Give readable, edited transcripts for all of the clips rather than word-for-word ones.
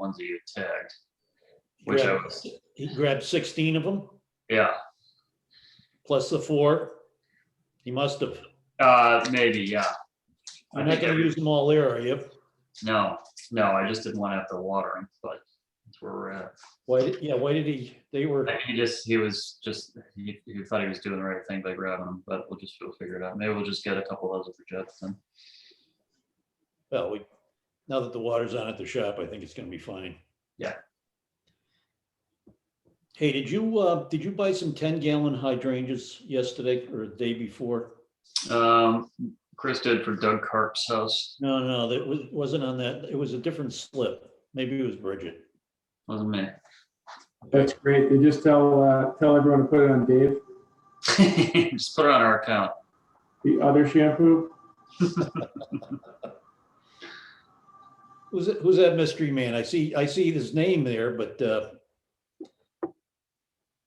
ones that you tagged, which I was, He grabbed 16 of them yeah, plus the 4. He must have. maybe, yeah. You're not going to use them all there, are you? No, I just didn't want to have to water them, but that's where we're at. Why did he? They were. He thought he was doing the right thing by grabbing them, but we'll figure it out. Maybe we'll just get a couple of those for Jets then. Well, now that the water's on at the shop, I think it's going to be fine. Yeah. Hey, did you buy some 10-gallon hydrangeas yesterday or the day before? Chris did for Doug Karp's house. No, that wasn't on that. It was a different slip. Maybe it was Bridget. Wasn't me. That's great. They just tell everyone to put it on Dave. Just put it on our account. The other shampoo. Who's that mystery man? I see his name there, but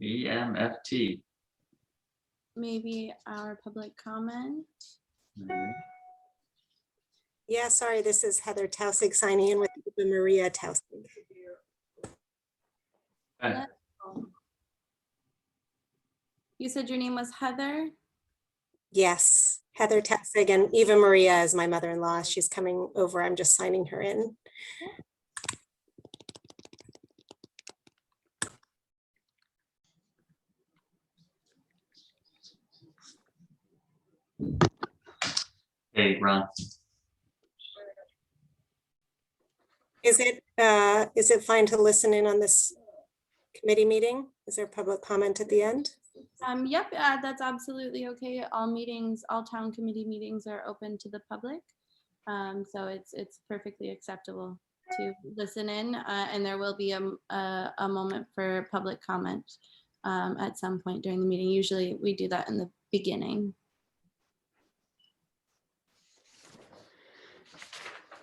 EMFT. Maybe our public comment. Maybe. Yeah, sorry, this is Heather Tausig signing in with Eva-Maria Tausig. Okay. You said your name was Heather? Yes, Heather Tausig, and Eva-Maria is my mother-in-law. She's coming over. I'm just signing her in. Hey, Ron. Is it fine to listen in on this committee meeting? Is there public comment at the end? Yep, that's absolutely okay. All town committee meetings are open to the public. So it's perfectly acceptable to listen in, and there will be a moment for public comment at some point during the meeting. Usually we do that in the beginning.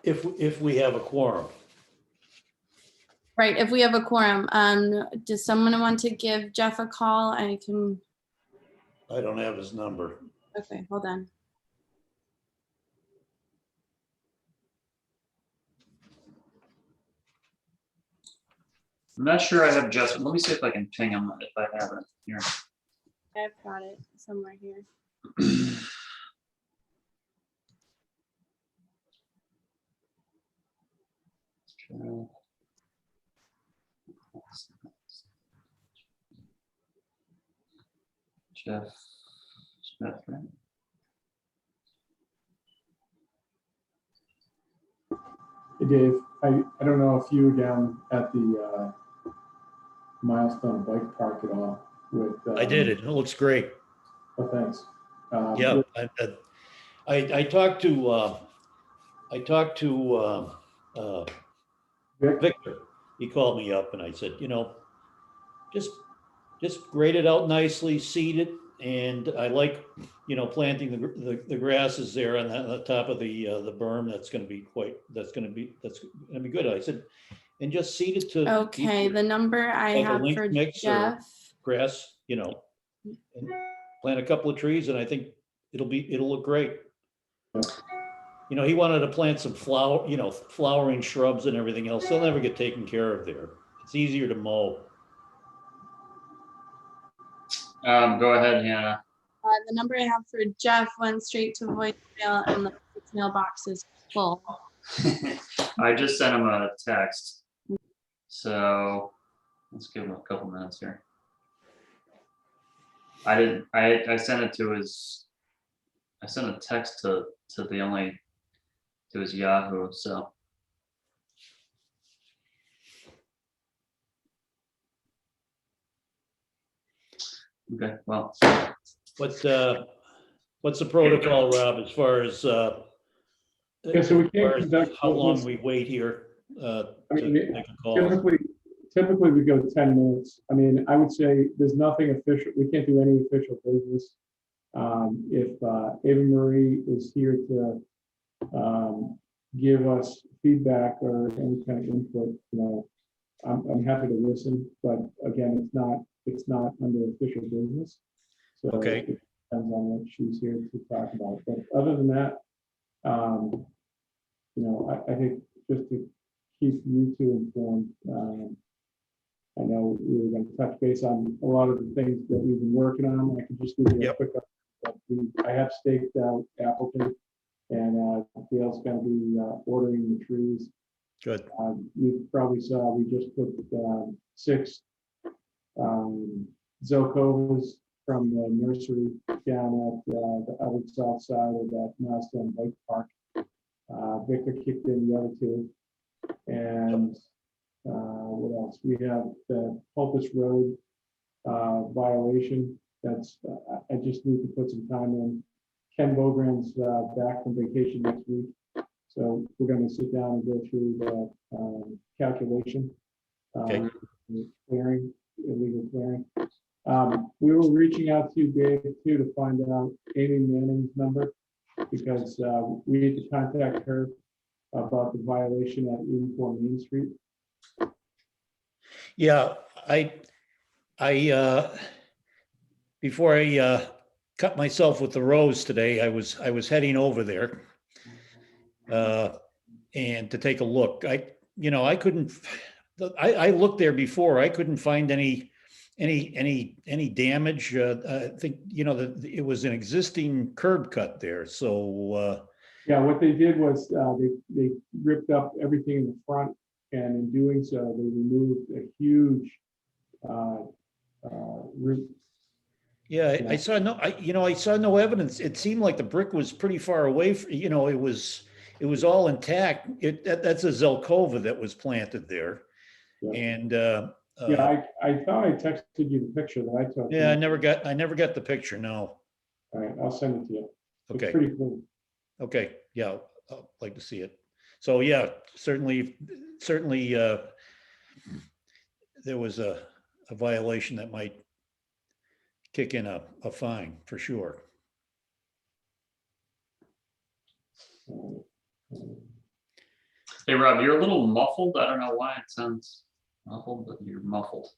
if we have a quorum. Right, if we have a quorum, does someone want to give Jeff a call? I don't have his number. Okay, hold on. I'm not sure I have Justin. Let me see if I can ping him if I have it here. I've got it somewhere here. Jeff Smith, right? Hey Dave, I don't know if you were down at the Milestone Bike Park at all with. I did it. It looks great. Oh, thanks. Yeah, I talked to Victor. He called me up and I said, just grade it out nicely, seed it, and I like, planting the grasses there on the top of the berm. That's going to be good. I said, and just seed it to. Okay, the number I like a have link for mix or Jeff. grass, and plant a couple of trees, and I think it'll look great. He wanted to plant some flowering shrubs and everything else. They'll never get taken care of there. It's easier to mow. Go ahead, Hannah. The number I have for Jeff went straight to voicemail and the mailbox is full. I just sent him a text. So let's give him a couple minutes here. I sent it to his, I sent a text to his Yahoo, so. Okay, well. What's the protocol, Rob, as far as Yeah, so we can't conduct. how long we wait here to make a call? Typically we go 10 minutes. I mean, I would say there's nothing official. We can't do any official business. If Eva-Marie is here to give us feedback or any kind of input, I'm happy to listen. But again, it's not under official business. So Okay. it depends on what she's here to talk about. But other than that, I think just to keep you two informed. I know we were going to touch base on a lot of the things that we've been working on. I can just give you a Yep. quick update. I have staked out Appleton, and Dale's going to be ordering the trees. Good. You probably saw we just put 6 Zelkovas from the nursery down at the other south side of that Milestone Lake Park. Victor kicked in the other 2. And what else? We have the Pulpus Road violation. That's I just need to put some time in. Ken Bogran's back from vacation next week. So we're going to sit down and go through the calculation. Okay. Clearing, illegal clearing. We were reaching out to you, Dave, too, to find out Amy Manning's number, because we need to contact her about the violation at 84 Main Street. Yeah, before I cut myself with the rose today, I was heading over there and to take a look. I couldn't. I looked there before. I couldn't find any damage. I think it was an existing curb cut there. So yeah, what they did was they ripped up everything in the front, and in doing so, they removed a huge root. yeah, I saw no. I saw no evidence. It seemed like the brick was pretty far away. It was all intact. That's a Zelkova that was planted there. Yeah. And Yeah, I thought I texted you the picture that I took. yeah, I never got the picture. No. All right, I'll send it to you. It's Okay. pretty cool. Okay. Yeah, I'd like to see it. So yeah, certainly, there was a violation that might kick in a fine for sure. Hey, Rob, you're a little muffled. I don't know why it sounds muffled, but you're muffled.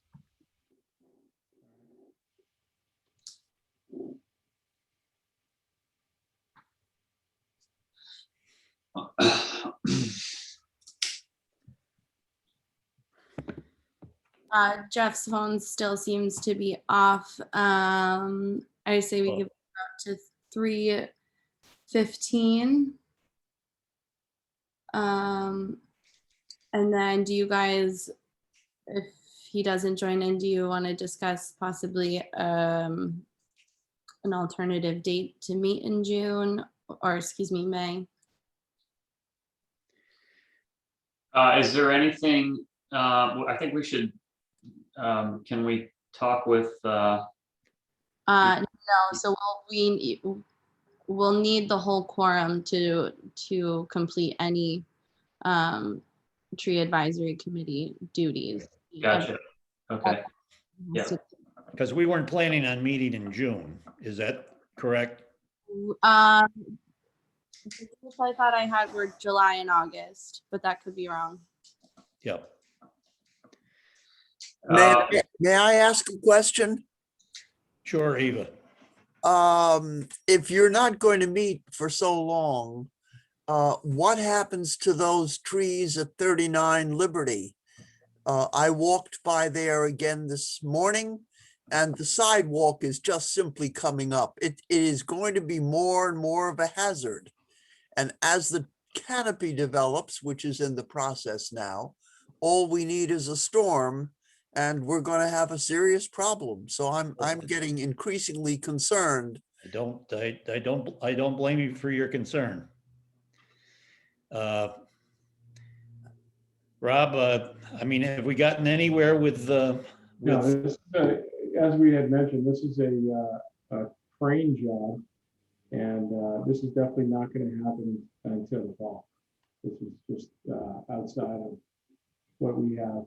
Jeff's phone still seems to be off. I say we give it up to 3:15. And then do you guys, if he doesn't join in, do you want to discuss possibly an alternative date to meet in June, or excuse me, May? Is there anything, I think we should, can we talk with, No, so we'll need the whole quorum to complete any tree advisory committee duties. gotcha, okay, yeah. Because we weren't planning on meeting in June. Is that correct? The dates I thought I had were July and August, but that could be wrong. Yep. May I ask a question? Sure, Eva. If you're not going to meet for so long, what happens to those trees at 39 Liberty? I walked by there again this morning, and the sidewalk is just simply coming up. It is going to be more and more of a hazard. And as the canopy develops, which is in the process now, all we need is a storm, and we're going to have a serious problem. So I'm getting increasingly concerned. I don't blame you for your concern. Rob, I mean, have we gotten anywhere with No, this, as we had mentioned, this is a crane job, and this is definitely not going to happen until the fall. This is just outside of what we have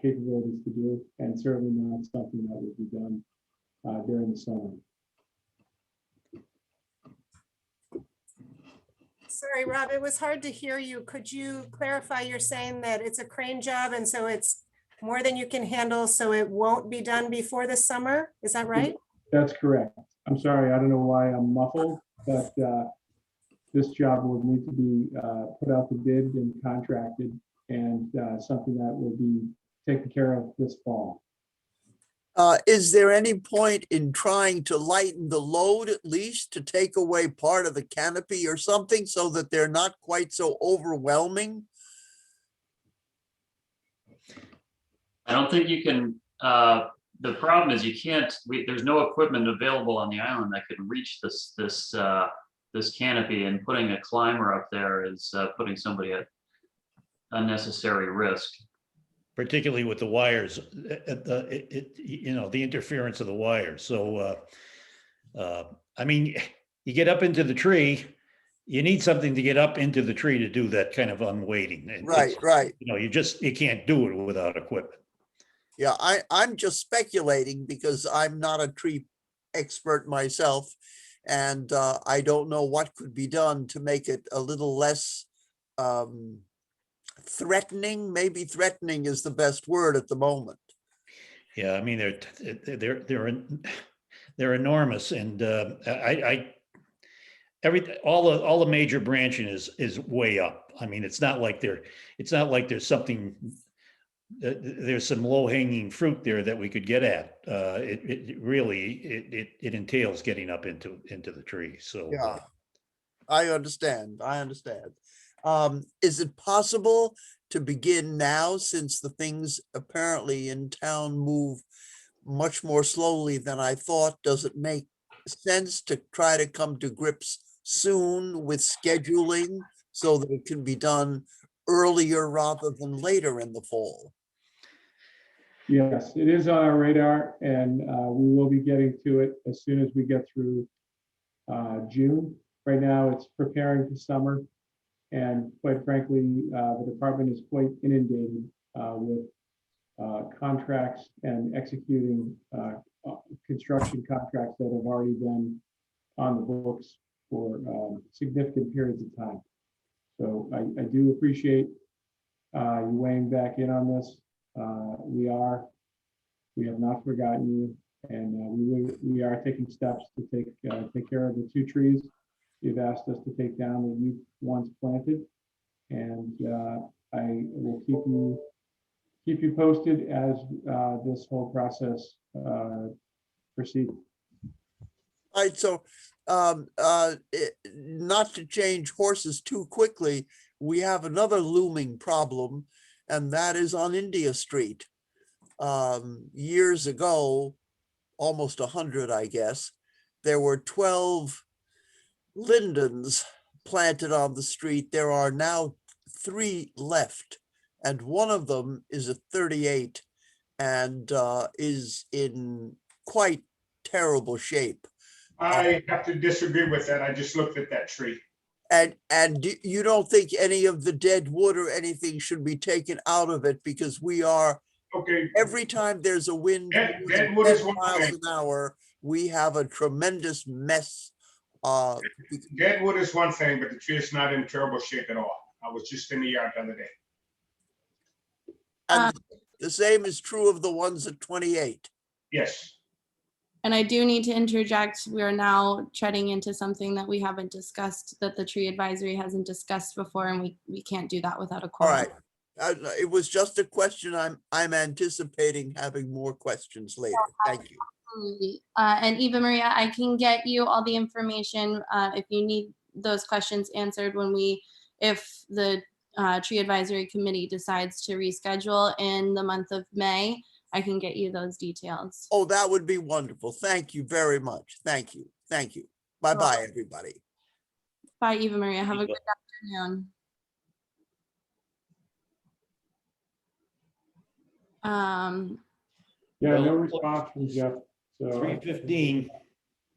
capabilities to do, and certainly not something that would be done during the summer. Sorry, Rob, it was hard to hear you. Could you clarify? You're saying that it's a crane job and so it's more than you can handle, so it won't be done before the summer? Is that right? That's correct. I'm sorry, I don't know why I'm muffled, but this job will need to be put out to bid and contracted and something that will be taken care of this fall. Is there any point in trying to lighten the load at least to take away part of the canopy or something so that they're not quite so overwhelming? I don't think you can, the problem is you can't, there's no equipment available on the island that can reach this canopy, and putting a climber up there is putting somebody at unnecessary risk. Particularly with the wires, the interference of the wires. So, I mean, you get up into the tree, you need something to get up into the tree to do that kind of unweighting. Right, right. You can't do it without equipment. Yeah, I'm just speculating because I'm not a tree expert myself. And I don't know what could be done to make it a little less threatening. Maybe threatening is the best word at the moment. Yeah, I mean, they're enormous, and all the major branching is way up. I mean, it's not like there's something. There's some low hanging fruit there that we could get at. It really entails getting up into the tree. So yeah, I understand. Is it possible to begin now, since the things apparently in town move much more slowly than I thought? Does it make sense to try to come to grips soon with scheduling so that it can be done earlier rather than later in the fall? Yes, it is on our radar, and we will be getting to it as soon as we get through June. Right now, it's preparing for summer, and quite frankly, the department is quite inundated with contracts and executing construction contracts that have already been on the books for significant periods of time. So I do appreciate you weighing back in on this. We have not forgotten you, and we are taking steps to take care of the 2 trees you've asked us to take down that you once planted, and I will keep you posted as this whole process proceeds. All right, so not to change horses too quickly, we have another looming problem, and that is on India Street. Years ago, almost 100, I guess, there were 12 lindens planted on the street. There are now 3 left, and one of them is a 38 and is in quite terrible shape. I have to disagree with that. I just looked at that tree. And you don't think any of the dead wood or anything should be taken out of it, because we are, Okay, every time there's a wind Dead- more than dead wood is 10 one miles thing. an hour, we have a tremendous mess. dead wood is one thing, but the tree is not in terrible shape at all. I was just in the yard the other day. And the same is true of the ones at 28. Yes, And I do need to interject, we are now treading into something that we haven't discussed, that the tree advisory hasn't discussed before, and we can't do that without a All quorum. right. It was just a question. I'm anticipating having more questions later. Thank you. Absolutely. And Eva-Maria, I can get you all the information if you need those questions answered if the tree advisory committee decides to reschedule in the month of May. I can get you those details. Oh, that would be wonderful. Thank you very much. Thank you. Thank you. Bye-bye, everybody. Bye, Eva-Maria. Have a good afternoon. Yeah, no response from Jeff. So 3:15.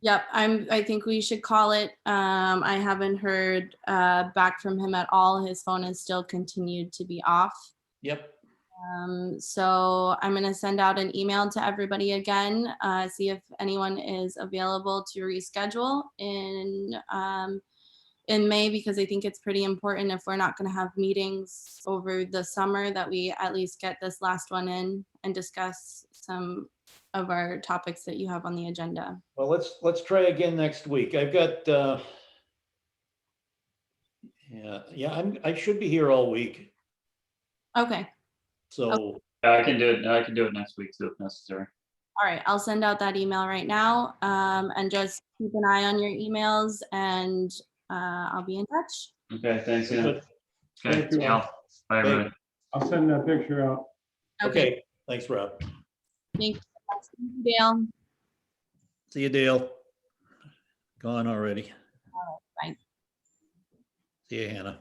Yep, I think we should call it. I haven't heard back from him at all. His phone has still continued to be off. Yep. So I'm going to send out an email to everybody again, see if anyone is available to reschedule in May, because I think it's pretty important, if we're not going to have meetings over the summer, that we at least get this last one in and discuss some of our topics that you have on the agenda. Well, let's try again next week. I've got I should be here all week. Okay, So, I can do it. I can do it next week too if necessary. all right, I'll send out that email right now, and just keep an eye on your emails, and I'll be in touch. Okay, thanks, Ian. good. Okay, Thank you see y'all. all. Bye, Okay. everybody. I'll send that picture out. Okay, thanks, Rob. Thank you, Dale. See you, Dale. Gone already. Bye. See you, Hannah.